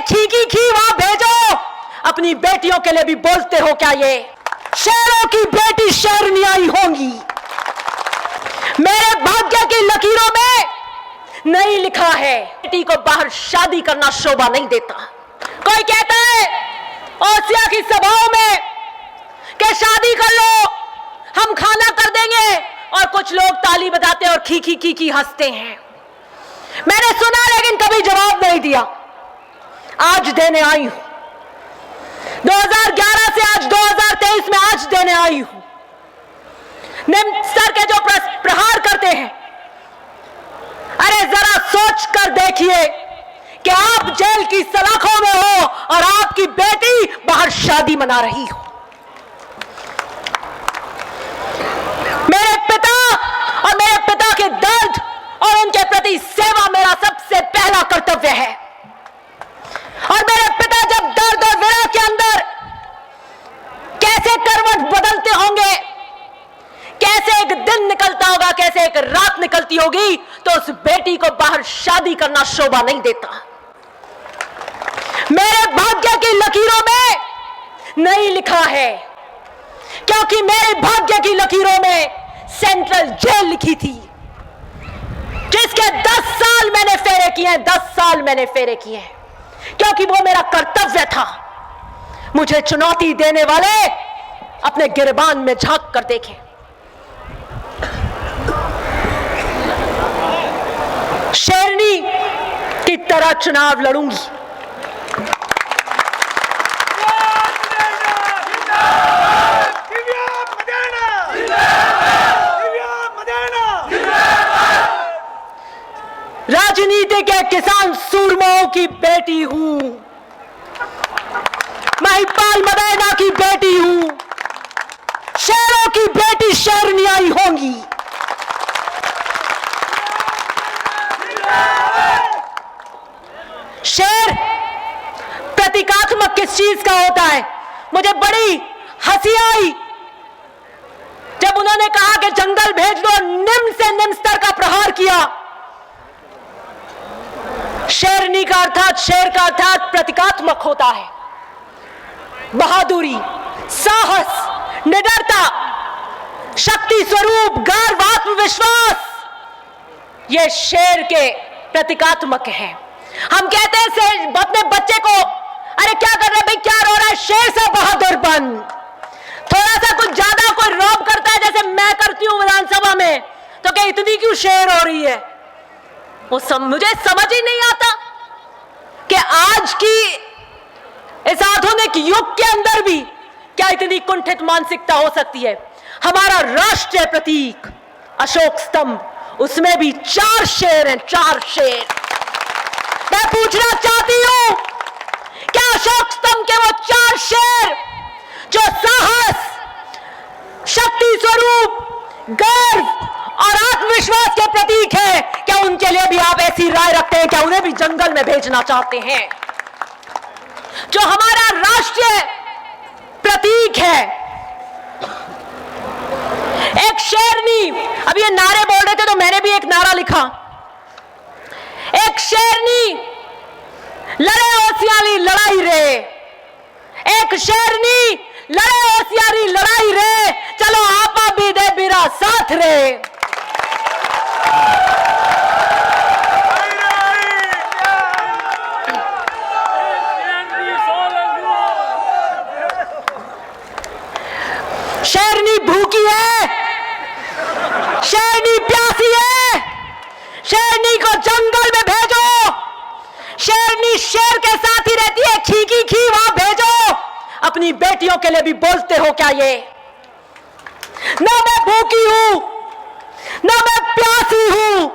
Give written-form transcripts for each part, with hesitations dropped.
खी खी वहां भेजो, अपनी बेटियों के लिए भी बोलते हो क्या ये? शेरों की बेटी शेरनी आई होंगी। मेरे भाग्य की लकीरों में नहीं लिखा है बेटी को बाहर शादी करना शोभा नहीं देता। कोई कहता है ओसिया की सभाओं में कि शादी कर लो, हम खाना कर देंगे, और कुछ लोग ताली बजाते और खी खी हंसते हैं। मैंने सुना लेकिन कभी जवाब नहीं दिया। आज देने आई हूं, 2011 से आज 2023 में आज देने आई हूं। निम्न स्तर के जो प्रहार करते हैं, अरे जरा सोच कर देखिए कि आप जेल की सलाखों में हो और आपकी बेटी बाहर शादी मना रही हो। मेरे पिता और मेरे पिता के दर्द और उनके प्रति सेवा मेरा सबसे पहला कर्तव्य है। और मेरे पिता जब दर्द और विरह के अंदर कैसे करवट बदलते होंगे, कैसे एक दिन निकलता होगा, कैसे एक रात निकलती होगी, तो उस बेटी को बाहर शादी करना शोभा नहीं देता। मेरे भाग्य की लकीरों में नहीं लिखा है, क्योंकि मेरे भाग्य की लकीरों में सेंट्रल जेल लिखी थी, जिसके 10 साल मैंने फेरे किए हैं, 10 साल मैंने फेरे किए हैं, क्योंकि वो मेरा कर्तव्य था। मुझे चुनौती देने वाले अपने गिरबान में झांक कर देखें। शेरनी की तरह चुनाव लड़ूंगी। राजनीति के किसान सूरमाओं की बेटी हूं, महिपाल मदेना की बेटी हूं। शेरों की बेटी शेरनी आई होंगी। शेर प्रतीकात्मक किस चीज का होता है? मुझे बड़ी हंसी आई जब उन्होंने कहा कि जंगल भेज दो, निम्न से निम्न स्तर का प्रहार किया। शेरनी का अर्थात, शेर का अर्थात प्रतीकात्मक होता है। बहादुरी, साहस, निडरता, शक्ति स्वरूप, गर्व, आत्मविश्वास, ये शेर के प्रतीकात्मक है। हम कहते हैं अपने बच्चे को, अरे क्या कर रहे भाई, क्या रो रहा है, शेर सा बहादुर बन। थोड़ा सा कुछ ज्यादा कोई रौब करता है, जैसे मैं करती हूं विधानसभा में, तो क्या इतनी क्यों शेर हो रही है? वो मुझे समझ ही नहीं आता कि आज की इस आधुनिक युग के अंदर भी क्या इतनी कुंठित मानसिकता हो सकती है। हमारा राष्ट्रीय प्रतीक अशोक स्तंभ, उसमें भी 4 शेर हैं, 4 शेर। मैं पूछना चाहती हूं, क्या अशोक स्तंभ के वो 4 शेर जो साहस, शक्ति स्वरूप, गर्व और आत्मविश्वास के प्रतीक है, क्या उनके लिए भी आप ऐसी राय रखते हैं? क्या उन्हें भी जंगल में भेजना चाहते हैं? जो हमारा राष्ट्रीय प्रतीक है, एक शेरनी, अब ये नारे बोल रहे थे तो मैंने भी एक नारा लिखा, एक शेरनी लड़े होशियारी लड़ाई रे, एक शेरनी लड़े होशियारी लड़ाई रे, चलो आपा भी दे बिरा साथ रे। शेरनी भूखी है, शेरनी प्यासी है, शेरनी को जंगल में भेजो। शेरनी शेर के साथ ही रहती है, खी वहां भेजो। अपनी बेटियों के लिए भी बोलते हो क्या ये? ना मैं भूखी हूं, ना मैं प्यासी हूं,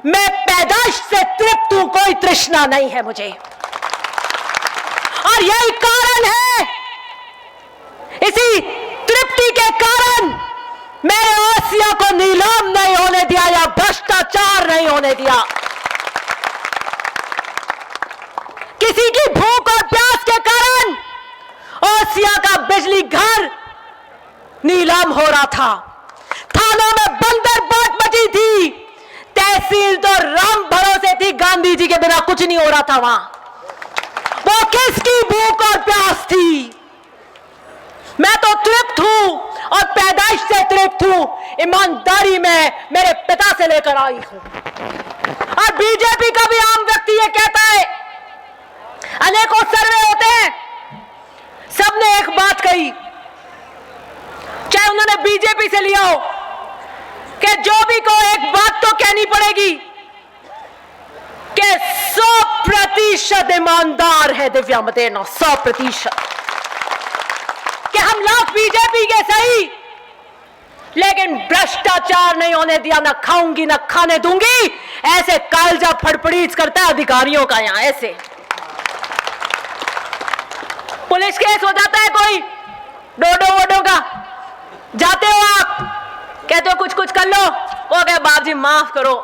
मैं पैदाइश से तृप्त हूं, कोई तृष्णा नहीं है मुझे। और यही कारण है, इसी तृप्ति के कारण मैंने ओसिया को नीलाम नहीं होने दिया या भ्रष्टाचार नहीं होने दिया। किसी की भूख और प्यास के कारण ओसिया का बिजली घर नीलाम हो रहा था, थानों में बंदर बाट मची थी, तहसील तो राम भरोसे थी, गांधी जी के बिना कुछ नहीं हो रहा था वहां। वो किसकी भूख और प्यास थी? मैं तो तृप्त हूं और पैदाइश से तृप्त हूं, ईमानदारी में मेरे पिता से लेकर आई हूं। और बीजेपी का भी आम व्यक्ति ये कहता है, अनेकों सर्वे होते हैं, सबने एक बात कही, चाहे उन्होंने बीजेपी से लिया हो, कि जो भी को एक बात तो कहनी पड़ेगी कि 100% ईमानदार है दिव्या मदेरणा, 100%। कि हम लोग बीजेपी के सही, लेकिन भ्रष्टाचार नहीं होने दिया, ना खाऊंगी ना खाने दूंगी, ऐसे कालजा फड़फड़ीच करता है अधिकारियों का यहां। ऐसे पुलिस केस हो जाता है कोई डोडो वोडो का, जाते हो आप, कहते हो कुछ कुछ कर लो, वो कहे बाप जी माफ करो,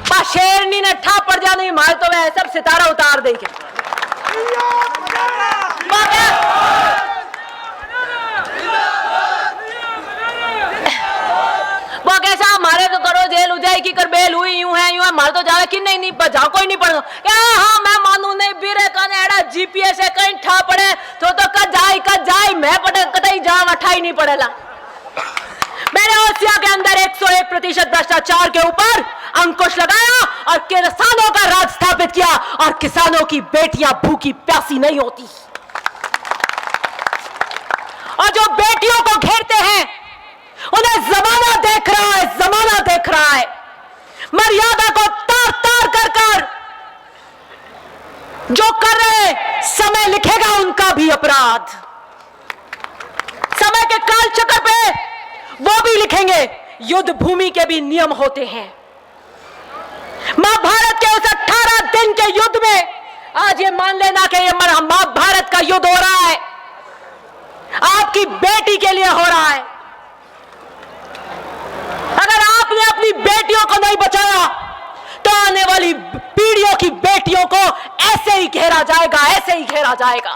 पा शेरनी ने ठा पड़ जाने मार तो वह सब सितारा उतार देंगे। वो कैसा हमारे तो करो जेल हो जाएगी, कर बेल हुई यूं है मार तो जावे कि नहीं बजा कोई नहीं पढ़ो क्या? हाँ मैं मानू नहीं बीरे कने एड़ा जीपीएस है कहीं ठा पड़े तो कद जाए मैं पड़े कतई जा अठाई नहीं पड़ेला। मैंने ओसिया के अंदर 101% भ्रष्टाचार के ऊपर अंकुश लगाया और किसानों का राज स्थापित किया, और किसानों की बेटियां भूखी प्यासी नहीं होती। और जो बेटियों को घेरते हैं उन्हें जमाना देख रहा है, जमाना देख रहा है। मर्यादा को तार तार कर जो कर रहे, समय लिखेगा उनका भी अपराध। समय के काल चक्र पे वो भी लिखेंगे, युद्ध भूमि के भी नियम होते हैं। महाभारत के उस 18 दिन के युद्ध में आज ये मान लेना कि ये महाभारत का युद्ध हो रहा है, आपकी बेटी के लिए हो रहा है। अगर आपने अपनी बेटियों को नहीं बचाया तो आने वाली पीढ़ियों की बेटियों को ऐसे ही घेरा जाएगा, ऐसे ही घेरा जाएगा।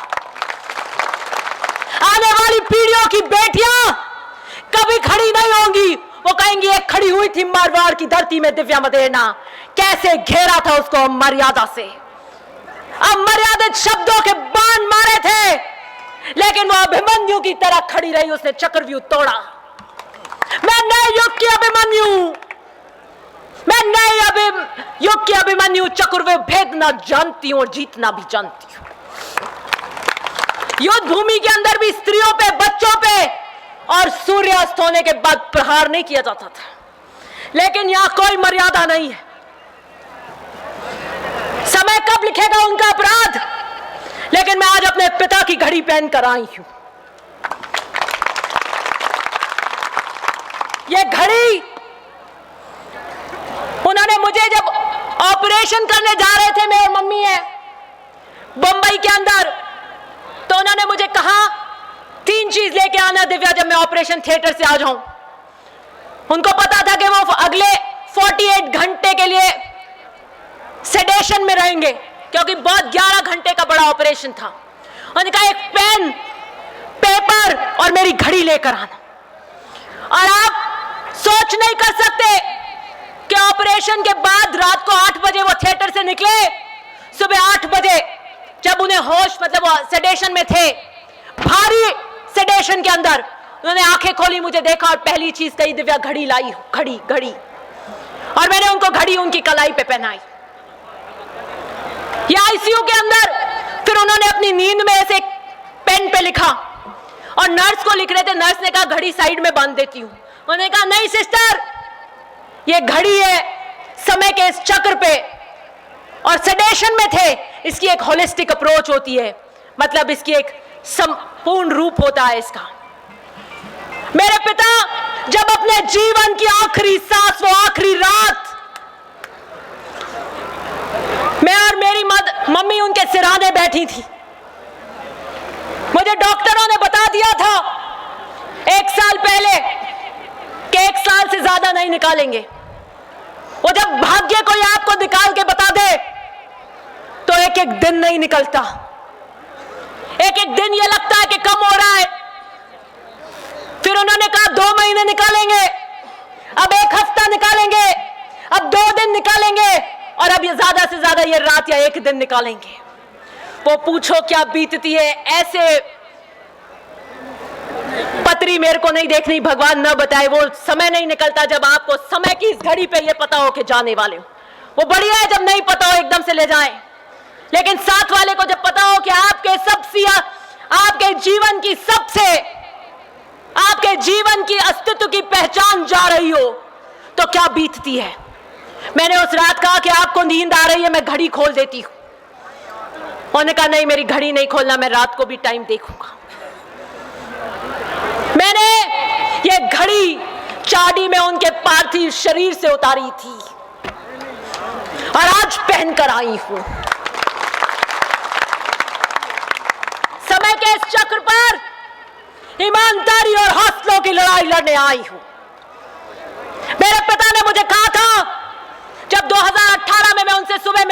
आने वाली पीढ़ियों की बेटियां कभी खड़ी नहीं होंगी, वो कहेंगी एक खड़ी हुई थी मारवाड़ की धरती में दिव्या मदेरणा, कैसे घेरा था उसको मर्यादा से। अब मर्यादित शब्दों के बाण मारे थे, लेकिन वो अभिमन्यु की तरह खड़ी रही, उसने चक्रव्यूह तोड़ा। मैं नए युग की अभिमन्यु, मैं नए युग की अभिमन्यु चक्रव्यूह भेदना जानती हूं और जीतना भी जानती हूं। युद्ध भूमि के अंदर भी स्त्रियों पे, बच्चों पे और सूर्यास्त होने के बाद प्रहार नहीं किया जाता था, लेकिन यहां कोई मर्यादा नहीं है। समय कब लिखेगा उनका अपराध, लेकिन मैं आज अपने पिता की घड़ी पहन कर आई हूं। ये घड़ी उन्होंने मुझे जब ऑपरेशन करने जा रहे थे, मेरे मम्मी है बंबई के अंदर, तो उन्होंने मुझे कहा 3 चीज लेके आना दिव्या जब मैं ऑपरेशन थिएटर से आ जाऊं। उनको पता था कि वो अगले 48 घंटे के लिए सेडेशन में रहेंगे, क्योंकि बहुत 11 घंटे का बड़ा ऑपरेशन था। उन्होंने कहा एक पेन, पेपर और मेरी घड़ी लेकर आना। और आप सोच नहीं कर सकते कि ऑपरेशन के बाद रात को 8 बजे वो थिएटर से निकले, सुबह 8 बजे जब उन्हें होश, मतलब वो सेडेशन में थे, भारी सेडेशन के अंदर, उन्होंने आंखें खोली, मुझे देखा और पहली चीज कही दिव्या घड़ी लाई, घड़ी घड़ी। और मैंने उनको घड़ी उनकी कलाई पे पहनाई। ये आईसीयू के अंदर फिर उन्होंने अपनी नींद में ऐसे पेन पे लिखा और नर्स को लिख रहे थे। नर्स ने कहा घड़ी साइड में बांध देती हूं। उन्होंने कहा नहीं सिस्टर, ये घड़ी है समय के इस चक्र पे, और सेडेशन में थे, इसकी एक होलिस्टिक अप्रोच होती है, मतलब इसकी एक संपूर्ण रूप होता है इसका। मेरे पिता जब अपने जीवन की आखिरी सांस, वो आखिरी रात, मैं और मेरी मम्मी उनके सिरहाने बैठी थी। मुझे डॉक्टरों ने बता दिया था 1 साल पहले कि 1 साल से ज्यादा नहीं निकालेंगे। वो जब भाग्य कोई आपको निकाल के बता दे तो एक एक दिन नहीं निकलता, एक एक दिन ये लगता है कि कम हो रहा है। फिर उन्होंने कहा 2 महीने निकालेंगे, अब 1 हफ्ता निकालेंगे, अब 2 दिन निकालेंगे, और अब ये ज्यादा से ज्यादा ये रात या 1 दिन निकालेंगे। वो पूछो क्या बीतती है, ऐसे पत्री मेरे को नहीं देखनी, भगवान न बताए। वो समय नहीं निकलता जब आपको समय की इस घड़ी पे ये पता हो कि जाने वाले हो। वो बढ़िया है जब नहीं पता हो एकदम से ले जाए, लेकिन साथ वाले को जब पता हो कि आपके जीवन की अस्तित्व की पहचान जा रही हो, तो क्या बीतती है। मैंने उस रात कहा कि आपको नींद आ रही है, मैं घड़ी खोल देती हूं। उन्होंने कहा नहीं, मेरी घड़ी नहीं खोलना, मैं रात को भी टाइम देखूंगा। मैंने ये घड़ी चांदी में उनके पार्थिव शरीर से उतारी थी और आज पहनकर आई हूं। समय के इस चक्र पर ईमानदारी और हौसलों की लड़ाई लड़ने आई हूं। मेरे पिता ने मुझे कहा था, जब 2018 में मैं उनसे सुबह